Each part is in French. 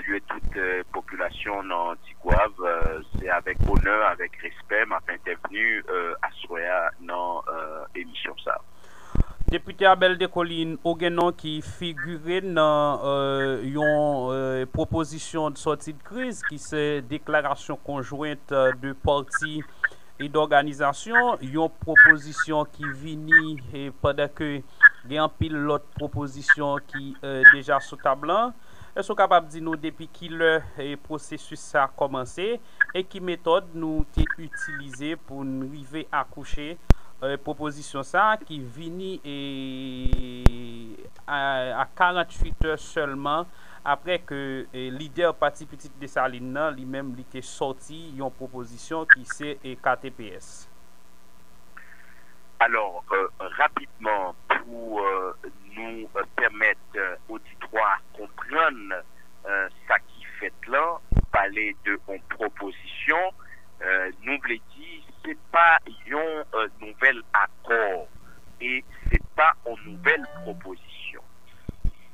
saluer toute population dans Tigouave. C'est avec honneur, avec respect, m'a intervenu à Soya dans l'émission ça. Député Abel de Colline, Ogenon qui figurait dans une proposition de sortie de crise qui c'est déclaration conjointe de partis et d'organisations, une proposition qui vient et pendant que il y a un pile l'autre proposition qui déjà sous table. Est-ce que capable de dire nous depuis qui le processus ça a commencé et qui méthode nous t'ai utilisé pour nous arriver à coucher proposition ça qui vient à 48 heures seulement après que leader parti petite de Saline lui-même était sorti une proposition qui c'est KTPS. Alors rapidement pour nous permettre auditoire comprendre ça qui fait là parler de une proposition nous voulons dire c'est pas un nouvel accord et c'est pas une nouvelle proposition.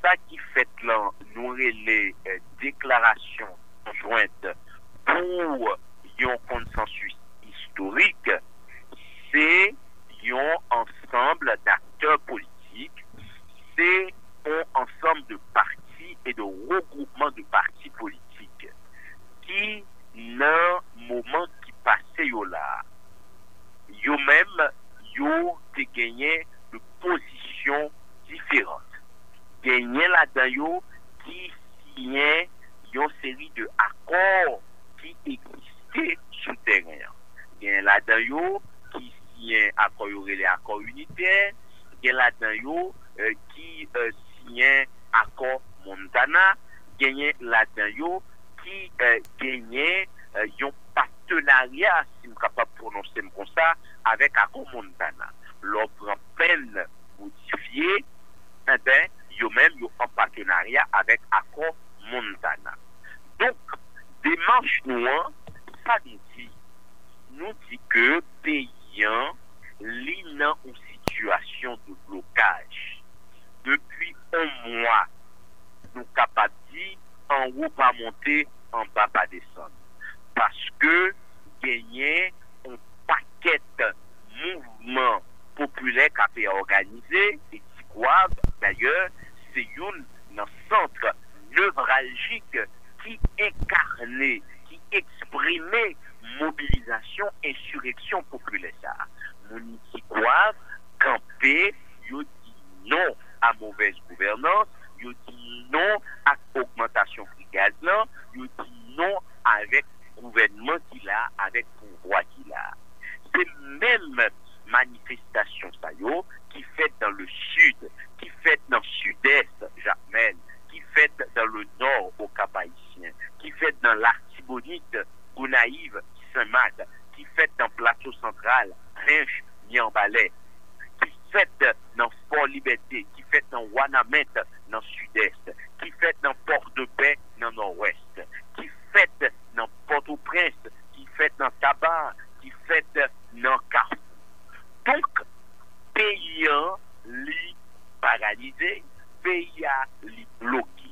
Ça qui fait là, nous les déclarations conjointes pour un consensus historique, c'est un ensemble d'acteurs politiques, c'est un ensemble de partis et de regroupements de partis politiques qui, dans un moment qui passait là, yo même yo te gagné de positions différentes. Gagné là-dedans yo qui signait une série de accords qui existaient sur le terrain. Gagné là-dedans yo qui signait les accords unitaires, gagné là-dedans yo qui signait accord Montana, gagné là-dedans yo qui gagnait un partenariat, si je suis capable de prononcer comme ça, avec Accord Montana. L'offre peine modifiée, eh bien, ils même en partenariat avec Accord Montana. Donc, démarche noire, ça nous dit que payant lit dans une situation de blocage. Depuis un mois, nous capables de dire en haut pas monter, en bas pas descendre. Parce que gagner un paquet de mouvements populaires qui a été organisé et Tigouave, d'ailleurs, c'est un centre névralgique qui incarnait, qui exprimait mobilisation, insurrection populaire. Mon Tigouave, campé, il dit non à mauvaise gouvernance, il dit non à augmentation du gaz, il dit non avec gouvernement qu'il a, avec pouvoir qu'il a. C'est même manifestation ça qui fait dans le sud, qui fait dans le sud-est, Jacmel, qui fait dans le nord au Cap-Haïtien, qui fait dans l'Artibonite, Gonaïve, Saint-Marc, qui fait dans le plateau central, Rinche, Niambalais, qui fait dans Fort-Liberté, qui fait dans Wanamet, dans le sud-est, qui fait dans Port-de-Paix, dans le nord-ouest, qui fait dans Port-au-Prince, qui fait dans Tabar, qui fait dans Carrefour. Donc, payant li paralysé, payant li bloqué.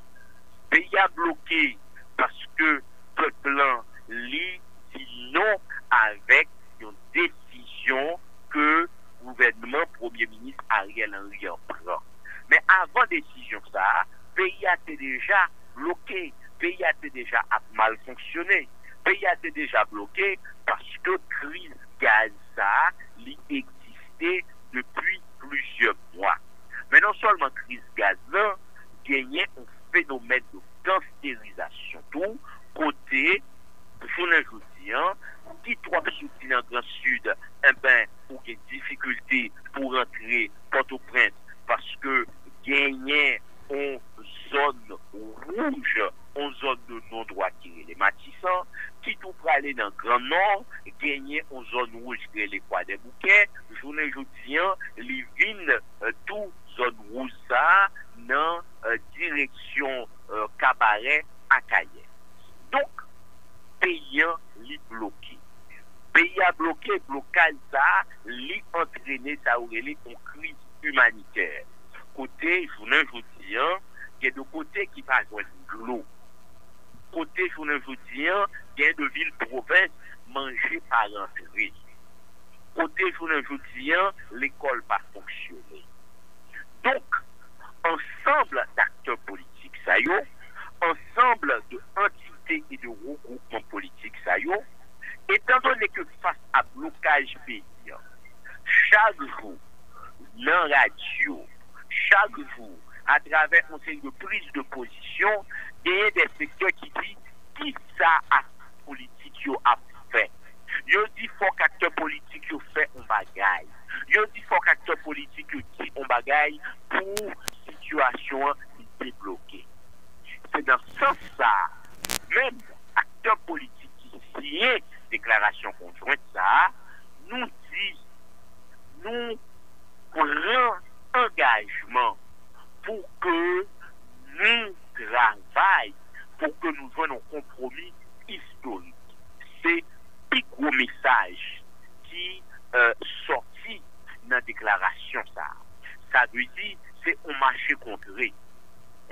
Payant bloqué parce que peuple li dit non avec une décision que le gouvernement Premier ministre Ariel Henry en prend. Mais avant décision ça, pays a été déjà bloqué, pays a été déjà mal fonctionné, pays a été déjà bloqué parce que crise gaz ça existait depuis plusieurs mois. Mais non seulement crise gaz là, gagnait un phénomène de gangstérisation tout côté journée jeudi qui trois sortis dans le Grand Sud, eh ben, ou des difficultés pour entrer Port-au-Prince parce que gagner en zone rouge, en zone de non-droit qui est les Matissants, qui tout pour aller dans le Grand Nord, gagner en zone rouge qui est les Croix des Bouquets, journée jeudi, les vignes, tout zone rouge ça, dans direction Cabaret à Cayenne. Donc, payant li bloqué. Pays a bloqué, blocage ça, li entraîné ça aurait une crise humanitaire. Côté, journée jeudi, il y a de côté qui va jouer de l'eau. côté, je ne vous dis, il y a de ville-province mangées par l'entrée. Côté, je ne vous dis, l'école pas fonctionné. Donc, ensemble d'acteurs politiques, ça y est, ensemble d'entités et de regroupements politiques, ça y est, étant donné que face à blocage pays, chaque jour, dans la radio, chaque jour, à travers une série de prises de position, il y a des secteurs qui disent qui ça a politique a fait. Yo dit faut qu'acteurs politiques fait un bagaille. Yo dit faut qu'acteurs politiques dit un bagaille pour situation débloquer. C'est dans ce sens-là, même acteurs politiques qui signent déclaration conjointe ça, nous dit, nous prenons engagement pour que nous travaillions, pour que nous joignons un compromis historique. C'est un gros message qui sorti dans la déclaration ça. Ça veut dire c'est un marché contré.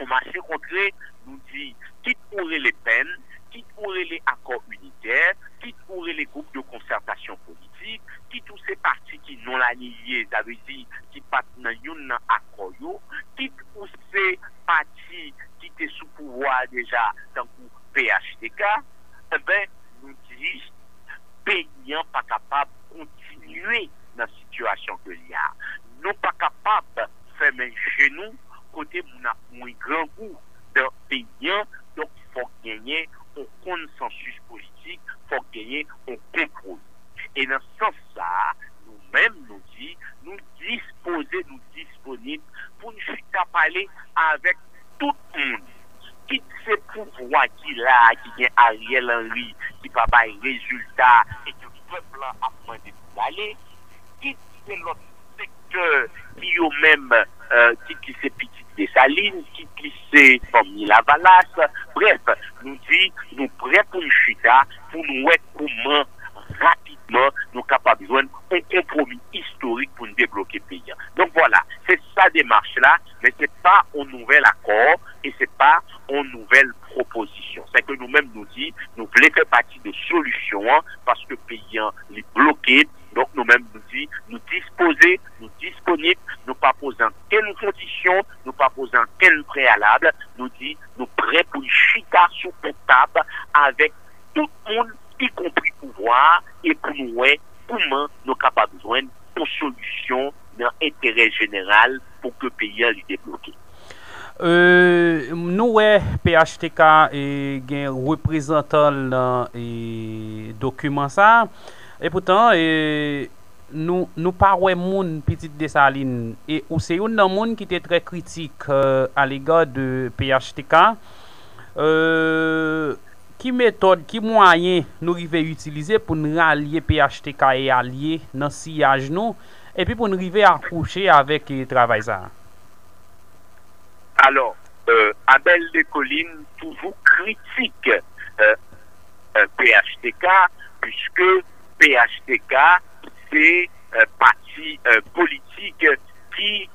Un marché contré nous dit quitte pour les peines, quitte pour les accords unitaires, quitte pour les groupes de concertation politique, qui tous ces partis qui n'ont la liée, ça veut dire qui partent dans un accord, quitte pour ces partis qui étaient sous pouvoir déjà dans le PHTK, eh bien, nous disons, payants pas capables de continuer dans la situation que il y a. Nous pas capables de faire même chez nous, côté mon grand goût de payants, donc il faut gagner un consensus politique, il faut gagner un compromis. Et dans ce sens-là, nous-mêmes nous disons, nous disposer, nous disponibles pour nous parler avec tout le monde. Qui ces pouvoirs qu'il a, qui est Ariel Henry, qui va pas résultat et que le peuple a demandé d'aller, qui c'est l'autre secteur qui est même, qui c'est Petite Dessalines, qui c'est Famille Lavalas, bref, nous dit, nous prêts pour une chuta, pour nous voir comment rapidement nous sommes capables de joindre un compromis historique pour nous débloquer le pays. Donc voilà, c'est sa démarche-là, mais ce n'est pas un nouvel accord et ce n'est pas une nouvelle proposition. C'est que nous-mêmes nous disons, nous voulons faire partie de solutions parce que le pays est bloqué. Donc nous-mêmes nous disons, nous disposer, nous disponibles, nous pas posant quelles conditions, nous pas posant quel préalable, nous disons, nous prêts pour une chita sous table avec tout le monde, y compris pouvoir, et pour nous voir comment nous sommes capables de joindre une solution dans l'intérêt général pour que le pays soit débloqué. Nous, PHTK et un représentant dans le document ça, et pourtant, nous parlons moun Petite Dessalines, et c'est un monde qui était très critique à l'égard de PHTK. Qui méthode, qui moyen nous arriver utiliser pour nous rallier PHTK et allier dans sillage nous et puis pour nous arriver à coucher avec le travail ça. Alors, Abel de Colline toujours critique PHTK puisque PHTK c'est parti politique qui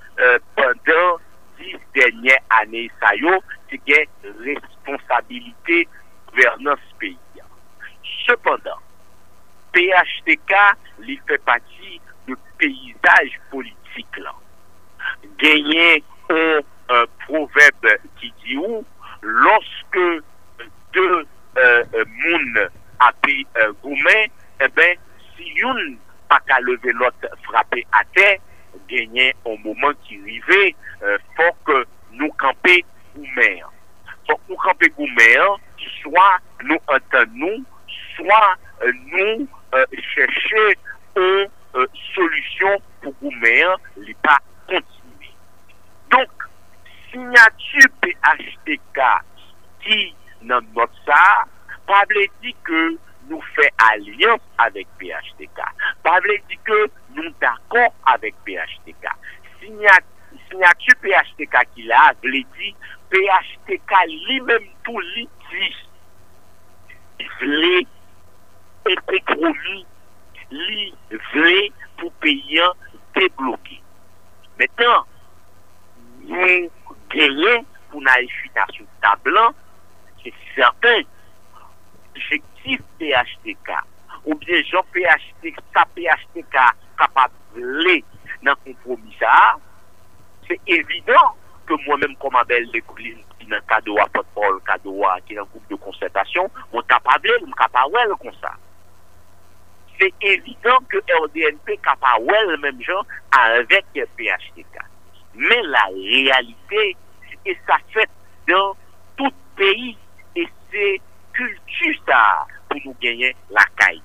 pendant 10 dernières années ça y est, c'est responsabilité gouvernance pays. Cependant, PHTK il fait partie du paysage politique là. Gagner un proverbe qui dit où lorsque deux moun appellent gourmet, eh ben si une pas qu'à lever l'autre frapper à terre, gagner au moment qui arrive, faut que nous camper gourmet. Faut que nous camper gourmet, soit nous entendons, soit nous chercher une solution pour gourmet, ne pas continuer. Donc, signature PHTK qui dans notre ça, pas veut dire que nous fait alliance avec PHTK. Pas veut dire que nous d'accord avec PHTK. Signature PHTK qui a veut dire PHTK lui-même tout lui dit. Il voulait un compromis, il voulait pour payer débloquer. Maintenant, nous gagnons pour nous chuter sur table, c'est certain objectif PHTK, ou bien Jean PHTK, ça PHTK capable de dans le compromis ça, c'est évident que moi-même, comme Abel Descollines, qui dans le cadre de porte-parole, qui est dans le groupe de concertation, on capable comme ça. C'est évident que RDNP est capable le même genre avec PHTK. Mais la réalité, et ça fait dans tout pays, et c'est culture ça pour nous gagner la caille.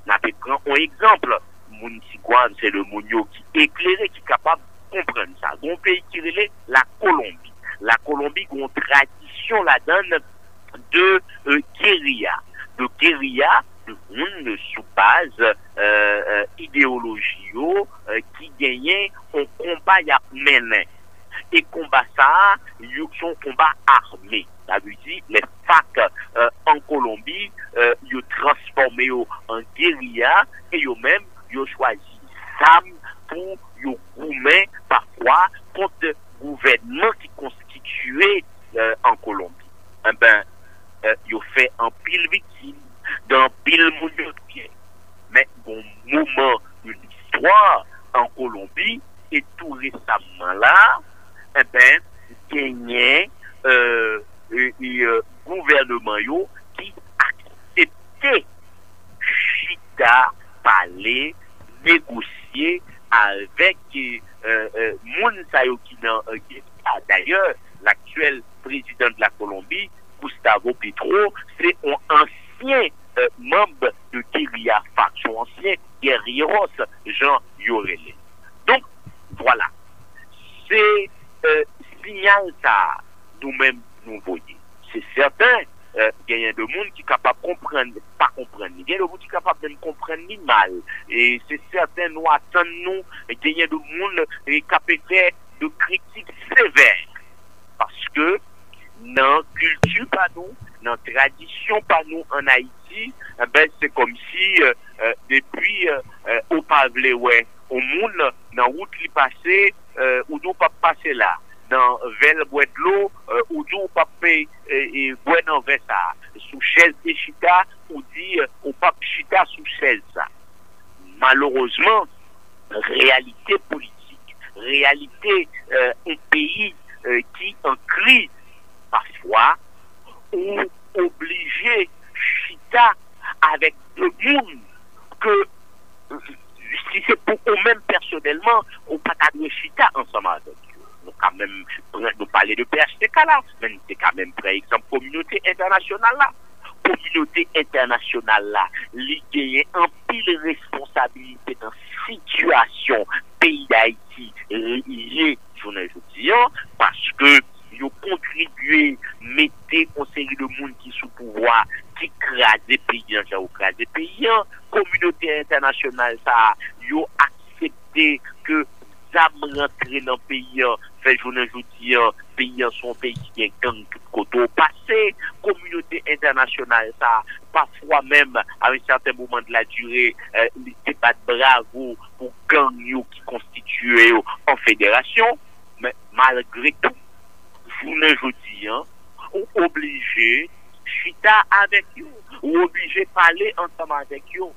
On prend un exemple, Mounsigouane, c'est le Mounio qui est éclairé, qui est capable de comprendre ça. Un pays qui relève la Colombie. La Colombie a une tradition là-dedans de guérilla. De guérilla, de sous base idéologie qui gagnait un combat à mener. Et combat ça, son combat armé. Ça veut dire les FARC en Colombie, ils ont transformé en guérilla et ils même ils choisi SAM pour ils goumer parfois contre le gouvernement qui constituait en Colombie. Eh ben, ils ont fait un pile victime, d'un pile monde. Mais bon moment de l'histoire en Colombie et tout récemment là, eh ben, gagné gouvernement yo qui acceptait chita parler négocier avec moun sa yo qui dans d'ailleurs l'actuel président de la Colombie Gustavo Petro c'est un ancien membre de guérilla faction ancien guerrilleros Jean Yorele. Donc voilà, c'est signal ça nous-mêmes nous voyons. C'est certain, il y a des gens qui sont capables de comprendre, pas comprendre. Il y a des gens qui sont capables de comprendre ni mal. Et c'est certain, nous attendons, il y a des gens qui sont capables de faire de critiques sévères. Parce que, dans la culture, pas nous, dans la tradition, pas nous, en Haïti, ben, c'est comme si, depuis, au Pavlé, ouais, au monde, dans la route qui passait, ou nous pas passer là. Dans Vel bois de l'eau, ou nous pas et bois dans ça. Sous chaise de chita, ou dit, ou pas chita sous chaise ça. Malheureusement, réalité politique, réalité, un pays qui en crise, parfois, ou obligé chita avec deux mondes que, si c'est pour eux-mêmes personnellement, on pas de chita ensemble avec eux. Nous quand même nous parler de PHTK là, mais c'est quand même par exemple communauté internationale là. Communauté internationale là, li gagne en pile responsabilité dans situation pays d'Haïti lié journée parce que ils ont contribué mettez une série de monde qui sous pouvoir qui crase des pays dans crase des pays communauté internationale ça ils ont accepté que ça rentrer dans le pays, fait journée aujourd'hui, pays sont pays qui est gang tout côté passé, communauté internationale, ça, parfois même, à un certain moment de la durée, les pas de bravo pour gang qui constituent en fédération, mais malgré tout, journée aujourd'hui, on obligé, chita avec eux, ou obligé parler ensemble avec eux.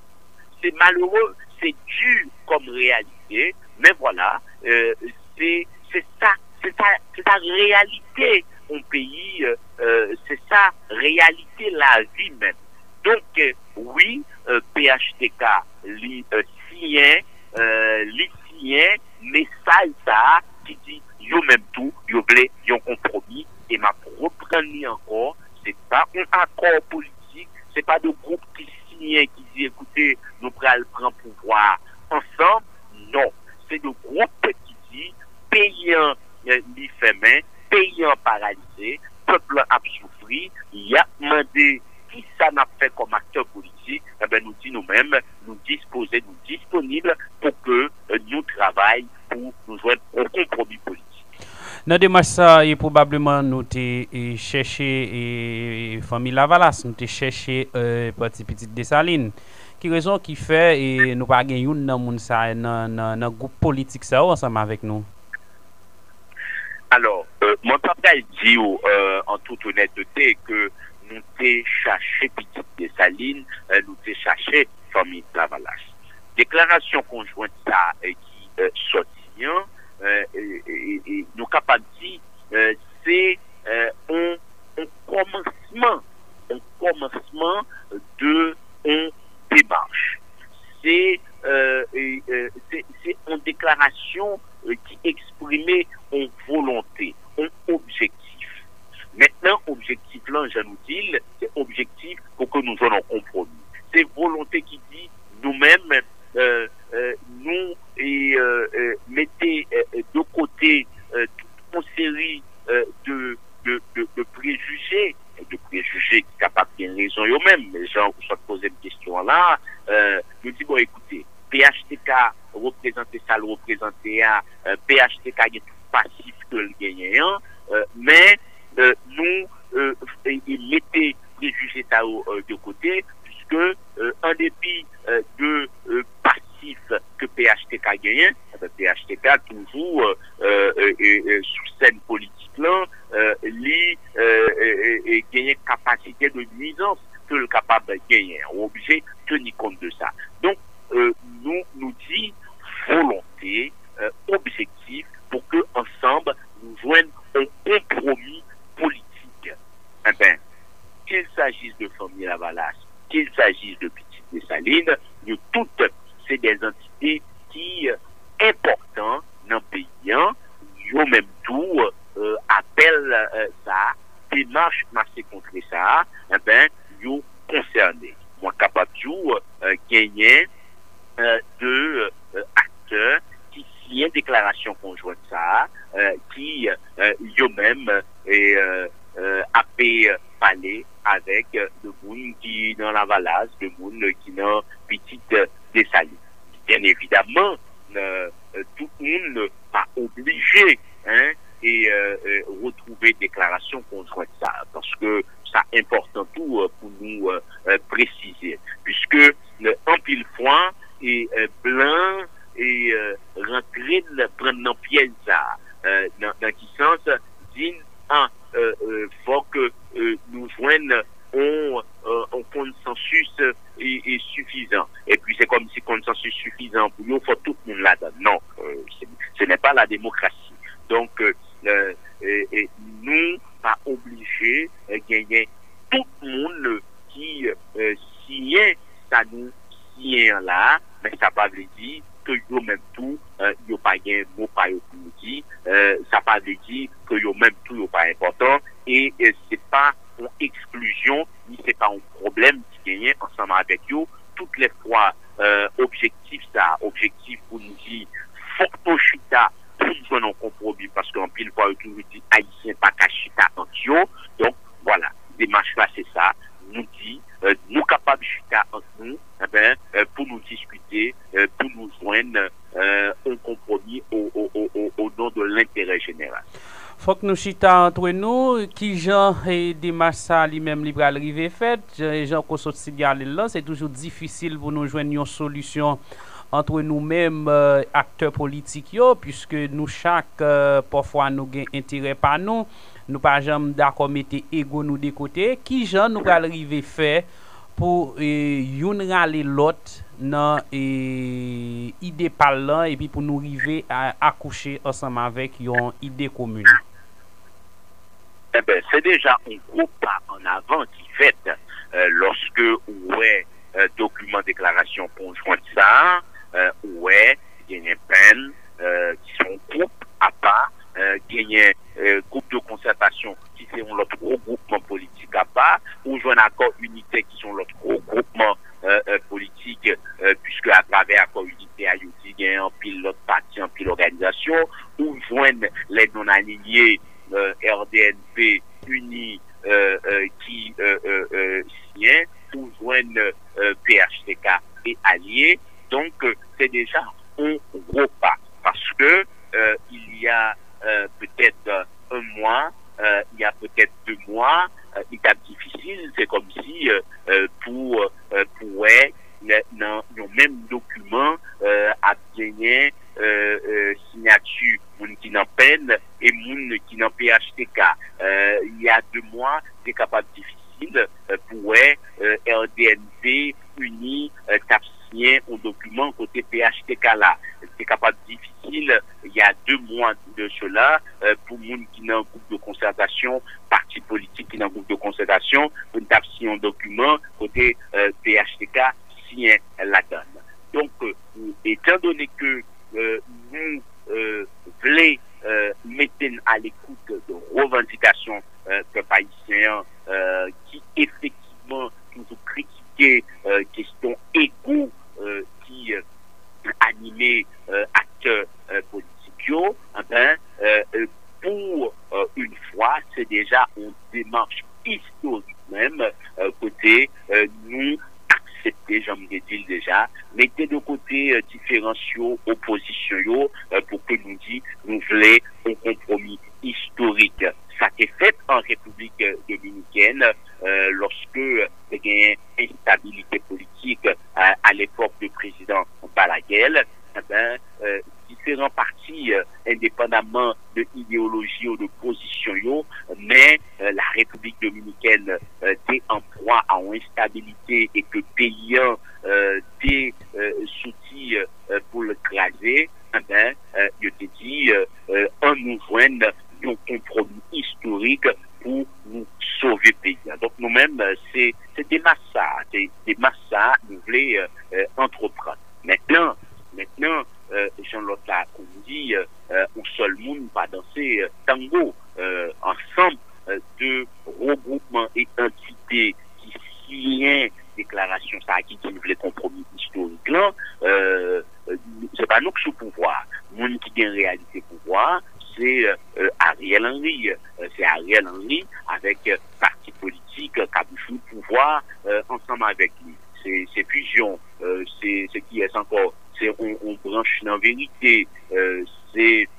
C'est malheureux, c'est dur comme réalité. Mais voilà, c'est ta réalité au pays, c'est ça, réalité la vie même. Donc, oui, PHTK, sien, message ça, qui dit, yo même tout, yo blé, yo compromis, et ma reprendre encore, c'est pas un accord politique, c'est pas de groupe qui signe, qui dit, écoutez, nous prenons pouvoir ensemble, non. C'est de groupes qui dit payant li fait main, payant paralysé, peuple a souffri, il a demandé qui ça n'a fait comme acteur politique, eh ben nous dit nous-mêmes, nous disposer, nous disponibles pour que nous travaillions pour nous joindre au compromis politique. Dans démarche ça, et probablement nous t'ai cherché famille Lavalas, nous t'ai cherché parti petite Dessalines. Qui raison qui fait et nous pas gagner dans monde ça dans groupe politique ça ensemble avec nous. Alors, mon papa dit en toute honnêteté que nous t'ai cherché Petite Dessalines, nous t'ai cherché famille Lavalas. Déclaration conjointe ça qui sortit, nous capables de dire c'est un commencement de une démarche. C'est une déclaration qui exprimait une volonté, un objectif. Maintenant, objectif là, je nous dis, c'est objectif pour que nous ayons un compromis. C'est volonté qui dit nous-mêmes, nous mettez de côté toute une série de préjugés qui sont capables de raison eux-mêmes. Les gens qui se posent une question là, nous disons, bon, écoutez, PHTK représenter ça, le représenter à PHTK est tout passif que le gagnant, mais nous mettez préjugés ça de côté, puisque en dépit de passif que PHTK gagne, PHTK toujours sous scène politique là, gagner capacité de nuisance que le capable de gagner. On est obligé de tenir compte de ça. Donc, nous dit volonté, objectif pour que ensemble nous joignons un compromis politique. Eh bien, qu'il s'agisse de famille Lavalas, qu'il s'agisse de Petite Dessalines, nous toutes, c'est des entités qui importantes dans le pays, yo même tout appellent ça, démarche marcher contre ça, eh bien, yo concerné. Moi, capable de gagner de acteurs qui signent déclaration conjointe ça, qui eux-mêmes a parlé avec le monde qui dans la Valasse, le monde qui dans Petite Dessalines. Bien évidemment, tout le monde n'est pas obligé et retrouver déclaration conjointe ça, parce que c'est important tout pour nous préciser, puisque en pile fois et blanc et rentrer prendre dans pièce ça, dans qui sens dit faut que nous joignons un consensus est suffisant. Et puis c'est comme si consensus suffisant pour nous, il faut tout le monde là-dedans. Non, ce n'est pas la démocratie. Donc nous pas obligés de gagner tout le monde qui signe ça nous signe là, mais ça pas veut dire que yo même tout yo pas gain mot pas yo pour dire, ça pas veut dire que yo même tout yo pas important et c'est pas une exclusion ni c'est pas un problème qui gagne ensemble avec yo toutes les fois objectif pour nous dire faut chita pour nous un compromis parce qu'en pile fois yo toujours dit haïtien pas chita entre yo. Donc voilà, démarche là c'est ça, nous dit nous capables chita entre nous pour nous discuter, pour nous joindre un compromis au nom de l'intérêt général. Faut que nous chita entre nous, qui Jean et démarche ça lui-même libre arrivé fait, Jean qu'on sorti signaler là, c'est toujours difficile pour nous joindre une solution entre nous-mêmes acteurs politiques yo, puisque nous chaque parfois nous gain intérêt par nous pas jamais d'accord mettre ego nous de côté, qui Jean nous va arriver faire pour yon râler l'autre dans idée parlant et puis pour nous arriver à accoucher ensemble avec une idée commune. Eh ben, c'est déjà un gros pas en avant qui fait lorsque ouais document déclaration conjointe ça ouais il y a une peine qui sont groupe à part il y a groupe de concertation qui sont l'autre regroupement politique à part ou joint accord unité qui sont l'autre regroupement politique puisque à travers accord unité à il y a un pilote parti un pilote organisation ou joignent les non alignés RDNP unis qui signent ou joignent PHTK et alliés. Donc c'est déjà un gros pas parce que il y a peut-être un mois, il y a peut-être 2 mois, il est difficile, c'est comme si pour dans le même document à gagner signature moun qui n'en peine et moun qui n'en PHTK. Il y a 2 mois, c'est capable difficile pour RDNP uni t'a signé un document côté PHTK là. C'est capable difficile, il y a 2 mois de cela, pour moun qui dans un groupe de concertation, parti politique qui dans un groupe de concertation, pour t'a signé un document côté PHTK signé la donne. Donc, étant donné que nous voulons mettre à l'écoute de revendications peuple haïtien qui effectivement nous critiquent question égo qui animé acteurs politiques, pour une fois, c'est déjà une démarche historique même côté nous accepter, j'en ai dit déjà, mettez de côté différents oppositions pour que nous dit nous voulons un compromis historique. Ça s'est fait en République dominicaine lorsque il y a une instabilité politique à l'époque du président Balaguer. Différents partis, indépendamment de idéologie ou de position, mais la République dominicaine est en proie à une instabilité et que payant des outils pour le craser, je te dis, on nous joigne un compromis historique pour nous sauver le pays. Donc nous-mêmes, c'est des massas, nous voulons entreprendre. Maintenant, Jean-Lotte là, comme dit, un seul monde pas danser tango ensemble de regroupements et entités qui signent déclaration ça qui dit le compromis historique là, c'est pas nous qui sommes pouvoir, monde qui gagne réalité pouvoir, c'est Ariel Henry, avec parti politique qui a le pouvoir ensemble avec lui. C'est fusion, c'est ce qui est encore, c'est on branche dans vérité, c'est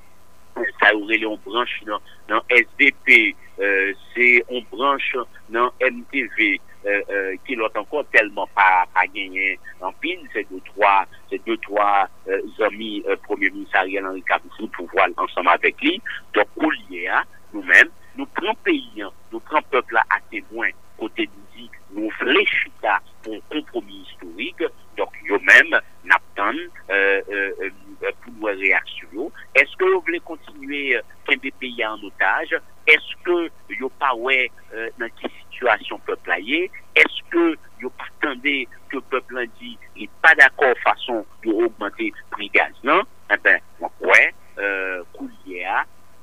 ça aurait on branche dans SDP, c'est on branche dans MTV, qui l'ont encore tellement pas gagné en pile, c'est deux trois amis premier ministre Ariel Henry qui pouvoir ensemble avec lui. Donc nous-mêmes, nous prenons pays, nous prenons peuple à témoin côté musique, nous fléchissons pour un compromis historique. Donc nous-mêmes n'attendons pour nos réactions. Est-ce que vous voulez continuer des pays en otage? Est-ce que vous pas dans quelle situation peuple est? Est-ce que vous pas attendez que le peuple dit il n'est pas d'accord façon d'augmenter le prix gaz? Non? Eh bien, Koulier,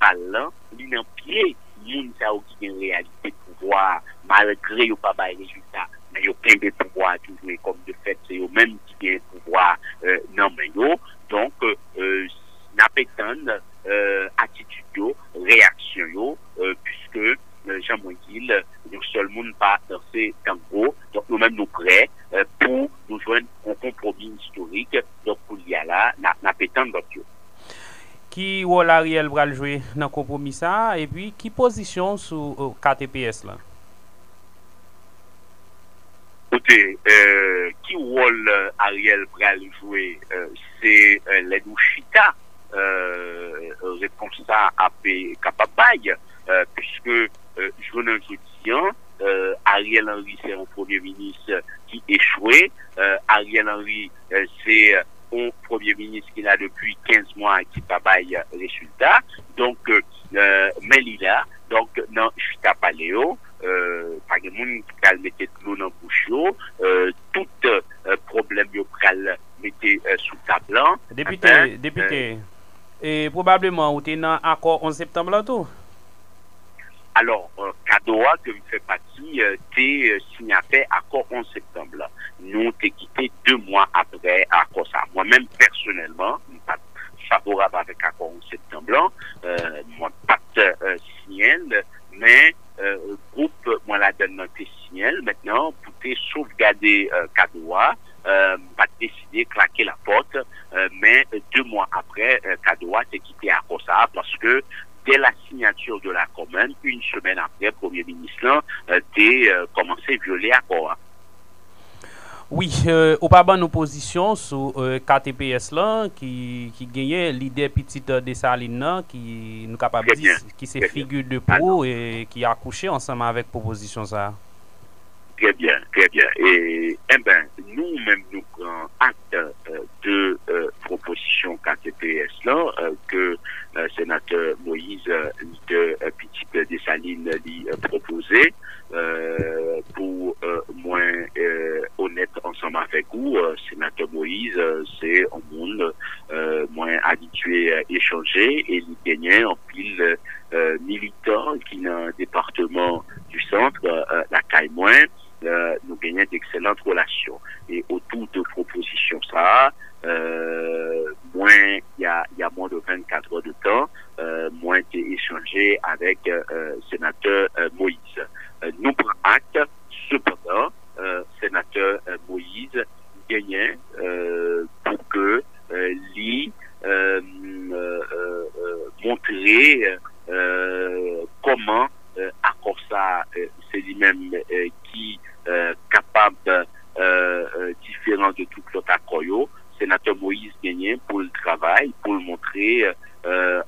parlant, il en pied, moun sa ou qui a une réalité de pouvoir, malgré yo pas bail résultat, mais yo plein de pouvoir toujours comme de fait, c'est eux même qui a un pouvoir non mais yo. Donc n'appétendre attitude yo, réaction yo, puisque Jean-Moïse nous seul monde pas dans ces tango, donc nous-mêmes nous prêts pour nous joindre un compromis historique. Donc pour y aller là, n'appétendre d'autres yo. Qui rôle Ariel va jouer dans le compromis ça et puis qui position sur KTPS là? Écoutez, qui rôle Ariel va jouer, c'est les Douchita, réponse ça à capable puisque je Ariel Henry c'est un premier ministre qui échoué, Ariel Henry c'est un premier ministre qui a depuis 15 mois qui n'a pas de résultat. Donc, mais il a, donc, non, je suis à Paléo, pas de monde qui a mettre de l'eau dans le bouche, tout problème, il mettre sous table. Député, et probablement, vous êtes dans l'accord 11 septembre là tout? Alors, Kadoa, que me fait partie, t'es signataire accord 11 septembre. Nous, t'es quitté 2 mois après accord ça. Moi-même, personnellement, je ne suis pas favorable avec accord 11 septembre. Moi, pas signé, mais groupe, moi, la donne notre signal. Maintenant, pour te sauvegarder Kadoa, va décider de claquer la porte. Mais 2 mois après, Kadoa t'es quitté accord ça parce que dès la signature de l'accord même, une semaine après, le Premier ministre a commencé à violer l'accord. Oui, au pas bonne opposition sur KTPS là, qui gagnait l'idée petite Dessalines qui nous capable dire qui c'est figure de pro et qui a accouché ensemble avec proposition ça. Très bien, très bien. Et eh ben, nous-mêmes, nous prenons acte de proposition KTPS là, que sénateur Moïse de Petit Dessalines a proposé pour moins honnête ensemble avec vous. Sénateur Moïse, c'est un monde moins habitué à échanger et il gagnait en pile militant qui dans le département du centre, la Caille-Moins, nous gagnons d'excellentes relations. Et autour de propositions ça, moins il y a moins de 24 heures de temps, moins j'ai échangé avec sénateur Moïse. Nous prenons acte, cependant, sénateur Moïse gagnait pour que lui montrer comment accord ça c'est lui-même qui capable différent de tout l'autre accord. Sénateur Moïse Gagné pour le travail, pour le montrer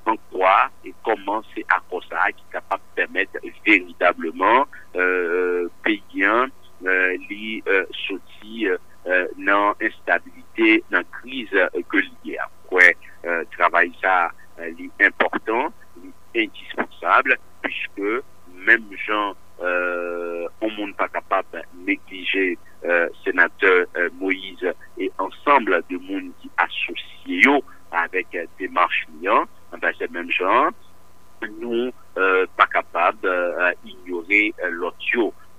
en quoi et comment c'est accord ça qui est capable de permettre véritablement payant les sortir dans instabilité, dans crise que liée. Après, travail ça est important, indispensable, puisque même gens on monde pas capable de négliger sénateur Moïse et ensemble de monde qui associé avec démarche liant, ben c'est même gens nous pas capable d'ignorer l'autre.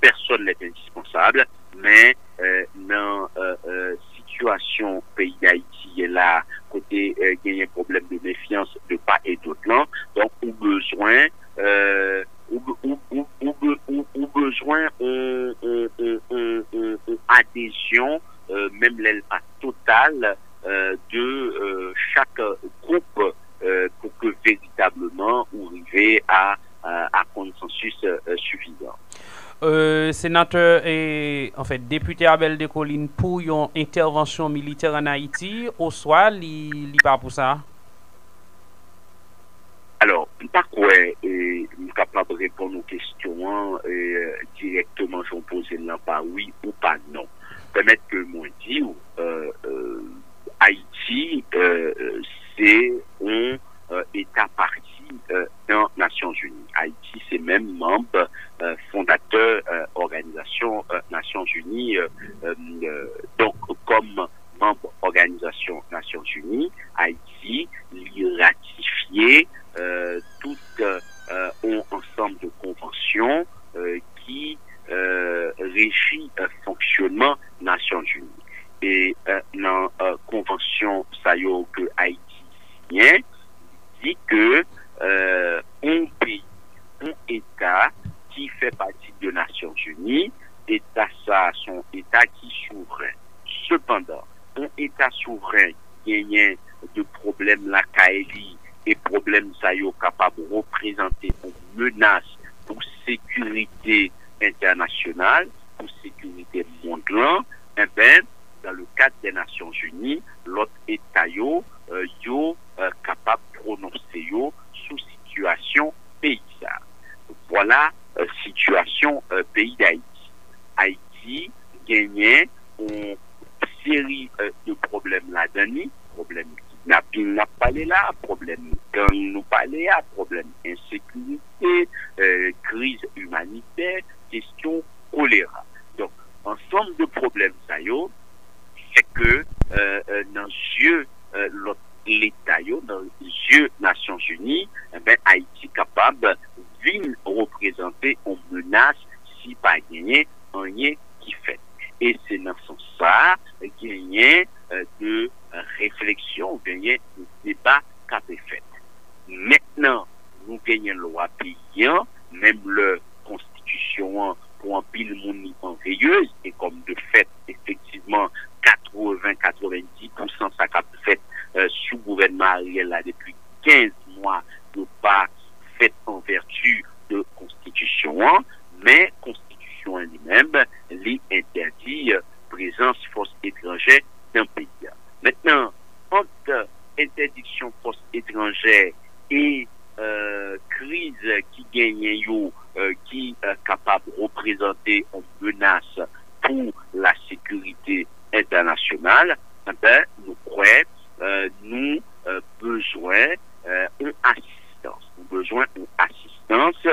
Personne n'est indispensable, mais dans situation pays d'Haïti est là côté il y a un problème de méfiance de part et d'autre là, donc ou besoin ou besoin adhésion même l'aile pas totale de chaque groupe pour que véritablement on arrive à consensus suffisant. Sénateur et en fait député Abel de Colline pour une intervention militaire en Haïti, au soir, il pas pour ça. Alors, pas quoi, je suis capable de répondre aux questions directement, je pose là pas oui ou pas non. Permettre que moi dise, Haïti, c'est un État parti dans les Nations Unies. Haïti, c'est même membre fondateur organisation Nations Unies. Donc, comme membre organisation Nations Unies, Haïti lui ratifié tout un ensemble de conventions qui régit fonctionnement Nations Unies. Et dans la convention SAYO que Haïti signe, dit que un pays, un État qui fait partie des Nations Unies, État ça, son État qui est souverain. Cependant, un État souverain gagne de problèmes la Kaeli et problèmes ça y est capable de représenter une menace pour sécurité internationale, pour sécurité mondiale, eh ben, dans le cadre des Nations Unies, l'autre État yo capable de prononcer sous situation pays. Voilà situation pays d'Haïti. Haïti gagnait une série de problèmes là-dedans, problèmes kidnapping n'a pas là, problème gang nous parler là, problème insécurité, crise humanitaire, question choléra. Donc ensemble de problèmes ça yo c'est que dans yeux l'État dans yeux Nations Unies, eh ben Haïti capable de représenter une menace si pas gagné rien qui fait. Et c'est dans ce sens ça gagner de réflexion, gagner de débat qu'a été fait. Maintenant, nous gagnons loi paysan, même la constitution pour un pile monde en veilleuse, et comme de fait, effectivement, 80-90% ça qu'a fait sous gouvernement Ariel là depuis 15 mois, ne pas fait en vertu de constitution, mais constitution elle-même, lui interdit présence force étrangère d'un pays. Maintenant, entre interdiction force étrangère et crise qui gagne yo, qui est capable de représenter une menace pour la sécurité internationale, eh ben, nous croyons, nous besoin d'une assistance. Nous besoin d'une assistance,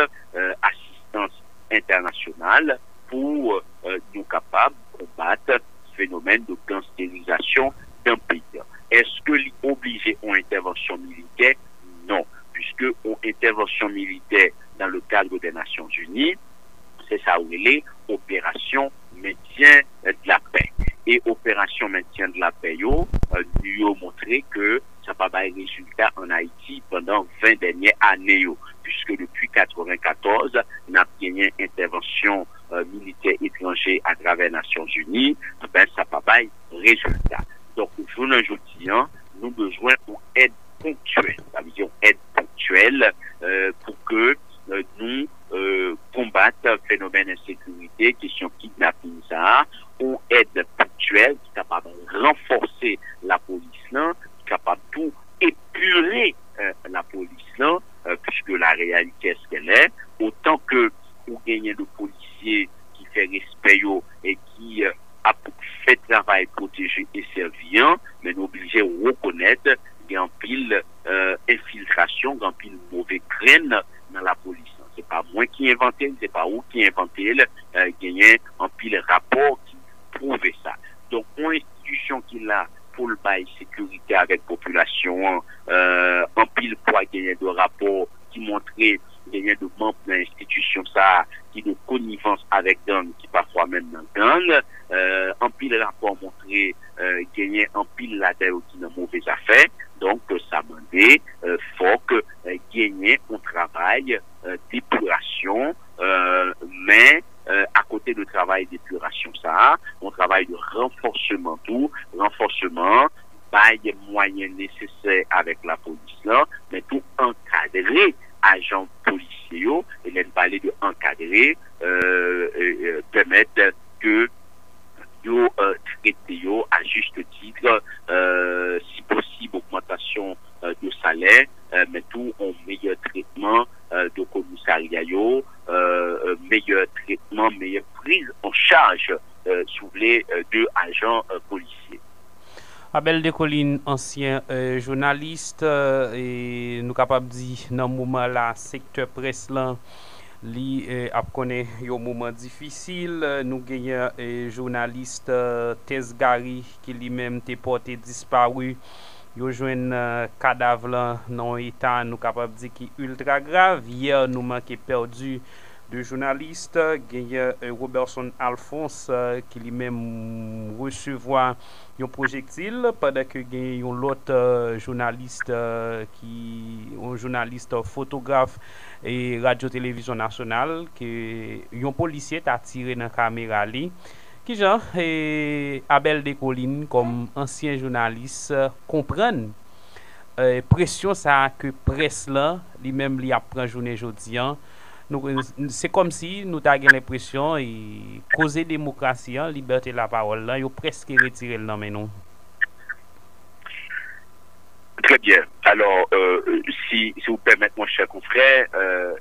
assistance internationale pour nous capables de combattre ce phénomène de gangstérisation d'un pays. Est-ce que l'obligé en intervention militaire? Non, puisque en intervention militaire dans le cadre des Nations Unies, c'est ça où il est opération maintien de la paix. Et opération maintien de la paix, lui a montré que ça n'a pas de résultat en Haïti pendant 20 dernières années, puisque depuis 1994, on a gagné une intervention militaire étrangère à travers les Nations Unies, ben ça n'a pas de résultat. Donc, aujourd'hui, nous avons besoin d'aide ponctuelle, ça veut dire aide ponctuelle pour que nous combattre le phénomène d'insécurité, question kidnapping, ça, ou aide ponctuelle qui est capable de renforcer la police là, qui est capable de tout épurer la police là, puisque la réalité est ce qu'elle est, autant que pour gagner de policiers qui fait respect et qui a fait travail protégé et serviant, mais nous obligés de reconnaître qu'il y a un pile infiltration, un pile mauvais graine dans la police. C'est pas moi qui ai inventé, c'est pas où qui a inventé, gagner un pile rapport qui prouve ça. Donc, une institution qui a pour le bail sécurité avec population, un pile pour gagner de rapports qui montraient gagner de membres de l'institution ça, qui de connivence avec gang, qui parfois même dans gang, un pile rapport montré gagner un pile là-dedans qui n'a mauvaise affaire. Donc, ça m'a dit, faut que gagner un travail d'épuration, mais à côté du travail d'épuration, ça, on travaille de renforcement pas les moyens nécessaires avec la police là, mais tout encadrer agents policiers, et même parler de encadrer, permettre que yo traiter yo à juste titre, si possible augmentation de salaire, mais tout en meilleur traitement de commissariat yo, meilleur traitement, meilleure prise en charge sous les deux agents policiers. Abel Descollines, ancien journaliste, et nous capables de dire dans le moment là, secteur presse là, li a connaît un moment difficile. Nous gagnons un journaliste Tesgari qui lui-même était porté disparu. Yo joine cadavre dans état nous capable dire qui ultra grave. Hier nous manqué perdu de journaliste gagné Robertson Alphonse qui lui-même recevoir un projectile pendant que gagne un autre journaliste un journaliste photographe et radio-télévision nationale que un policier t'a tiré dans caméra li qui Jean et Abel Descollines comme ancien journaliste comprennent pression ça que presse là lui-même li apprend journée jodi c'est comme si nous avons l'impression et causer démocratie, liberté de la parole, là, ils ont presque retiré le nom, mais non. Très bien. Alors, si vous permettez, mon cher confrère,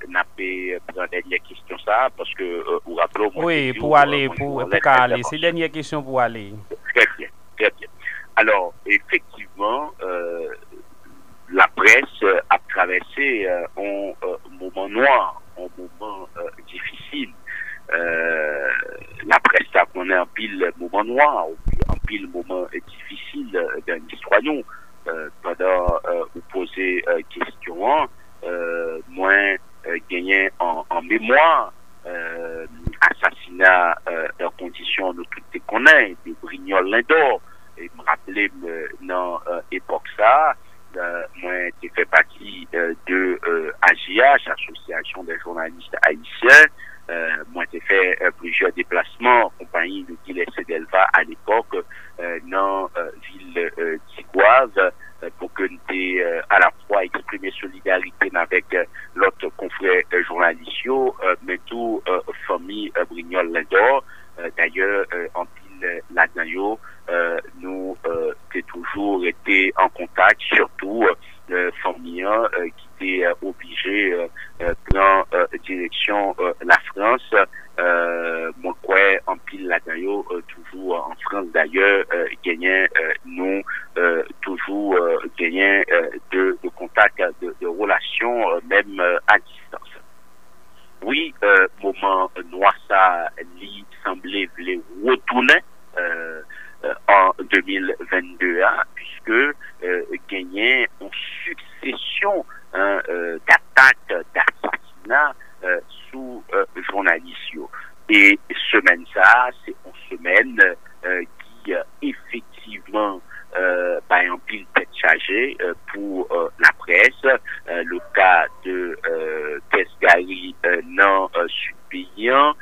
n'a pas prendre dernière question ça, parce que vous rappelez au moins. Oui, pour aller. C'est la dernière question pour aller. Très bien, très bien. Alors, effectivement, la presse a traversé un moment noir, un moment difficile. La presse a connu un pile moment noir, un pile moment difficile dans l'histoire. Pendant vous poser question, moi gagné en mémoire assassinat en condition de toutes les connaître de Brignol Lindor et me rappeler dans époque ça. Moi, j'ai fait partie de AJH, Association des journalistes haïtiens. Moi, j'ai fait plusieurs déplacements en compagnie de Gilles Sedelva à l'époque dans ville d'Iguave pour que nous à la fois exprimer solidarité avec l'autre confrère journaliste, mais tout famille Brignol Lindor. D'ailleurs, en pile là-dedans, nous avons toujours été en contact, surtout famille qui était obligé prendre direction la France. Moi quoi en pile là-dedans toujours en France d'ailleurs gagnant nous toujours gagnant de contact de relations même à distance. Oui, moment noir ça lui semblait retourner en 2022 puisque gagner une succession d'attaques, d'assassinats sous journalistes. Et semaine ça, c'est une semaine qui effectivement en pile tête chargée pour la presse. Le cas de Tesgari non Sud-Paysan,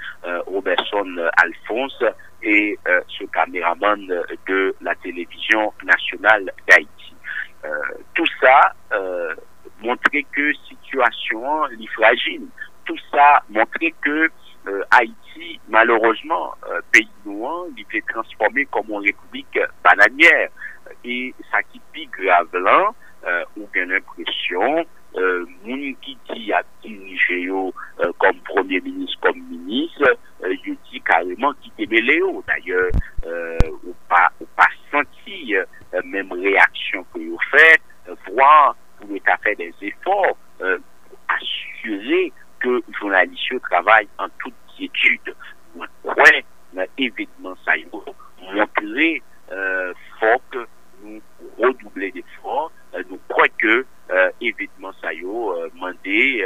Robertson Alphonse et ce caméraman de la télévision nationale d'Haïti. Tout ça montrait que situation est fragile. Tout ça montrait que Haïti, malheureusement, pays noir, il était transformé comme une république bananière. Et ça qui pique grave là, on a l'impression, moun qui dit à diriger comme premier ministre, comme ministre, il dit carrément qu'il est mêlé. D'ailleurs, ou pas senti même réaction que vous faites, voire vous avez fait des efforts pour assurer que les journalistes travaillent en toute quiétude. Moi, ouais, l'événement ça y est, montrer faut que nous redoubler d'efforts. Nous croyons que événement ça y est, mandé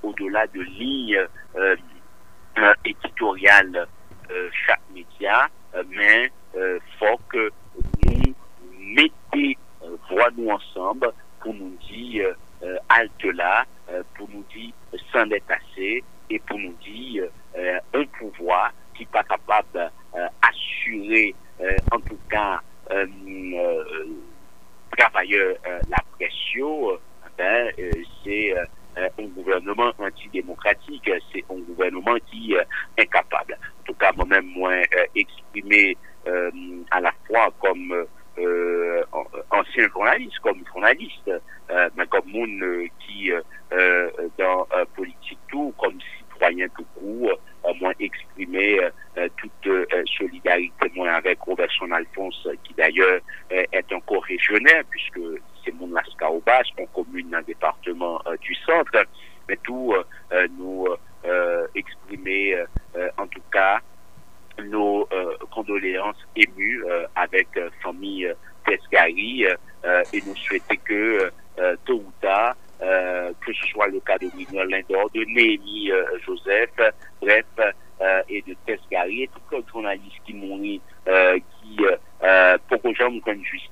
au-delà de lignes éditoriales chaque média, mais faut que nous mettions voix nous ensemble pour nous dire halte là, pour nous dire sans être assez et pour nous dire un pouvoir qui n'est pas capable d'assurer en tout cas travailleurs la pression, c'est un gouvernement antidémocratique, c'est un gouvernement qui est incapable. En tout cas, moi-même, moi, exprimé à la fois comme ancien journaliste, comme journaliste, mais comme monde qui dans politique tout, comme citoyen tout court, moi exprimé toute solidarité moi avec Robertson Alphonse, qui d'ailleurs est encore régionnaire, puisque c'est mon Lascaobas, on commune dans le département du centre, mais tout nous exprimer en tout cas nos condoléances émues avec famille Tesgari et nous souhaiter que tôt ou tard, que ce soit le cas de William Lindor, de Néhémie Joseph, bref, et de Tesgari, et tous les journalistes qui m'ont dit qui, pour que j'aime comme justice,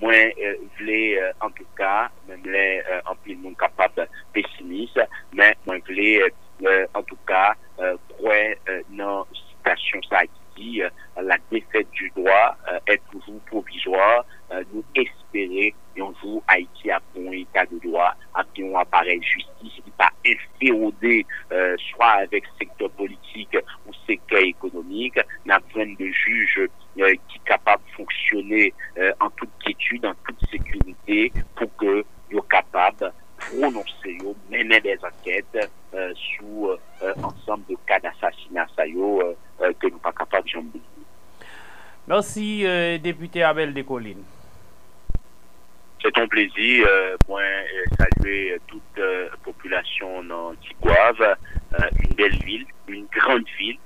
moi, je l'ai en tout cas, même les en plus monde capable pessimiste, mais moi, je l'ai en tout cas, croire dans citation ça qui dit la défaite du droit est toujours provisoire. Nous espérer un jour Haïti a un état de droit, a un appareil justice qui pas inféodé soit avec secteur politique ou secteur économique, n'a besoin de juges qui sont capables de fonctionner en toute quiétude, en toute sécurité, pour que soient capables de prononcer, mener des enquêtes sur ensemble de cas d'assassinat que nous ne sommes pas capables de jamber. Merci, député Abel Descollines. C'est un plaisir, moi, saluer toute population dans Tigouave, une belle ville, une grande ville,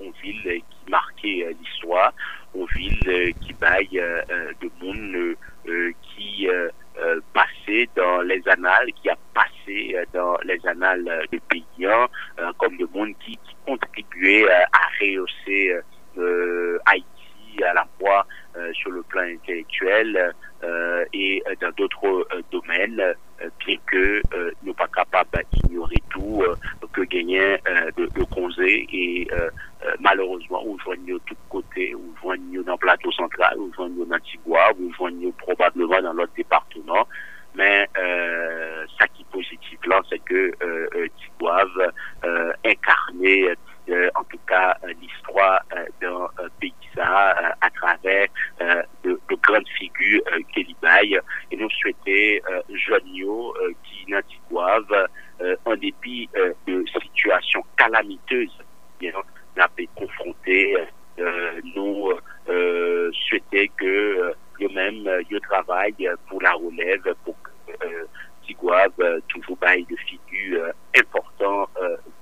une ville qui marquait l'histoire, une ville qui baille de monde qui passait dans les annales, qui a passé dans les annales de pays, comme de monde qui contribuait à rehausser Haïti à la fois sur le plan intellectuel et dans d'autres domaines, bien que nous pas capables d'ignorer tout, que gagner de causer et malheureusement on joignent de tous côtés, on joignent dans le plateau central, on joignent dans Tigouave, on joignent probablement dans l'autre département, mais ça qui est positif là, c'est que Tigouave incarner en tout cas l'histoire d'un pays à travers de grandes figures qu'il baille, et nous souhaiter jeunes qui n'ont en dépit de situations calamiteuses, n'a pas confronté, nous souhaiter que eux-mêmes ils travaillent pour la relève, pour que Tigouave toujours bail de figures importantes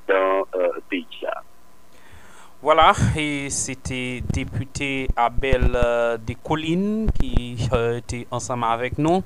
dans le pays là. Voilà, et c'était député Abel Descollines qui était ensemble avec nous.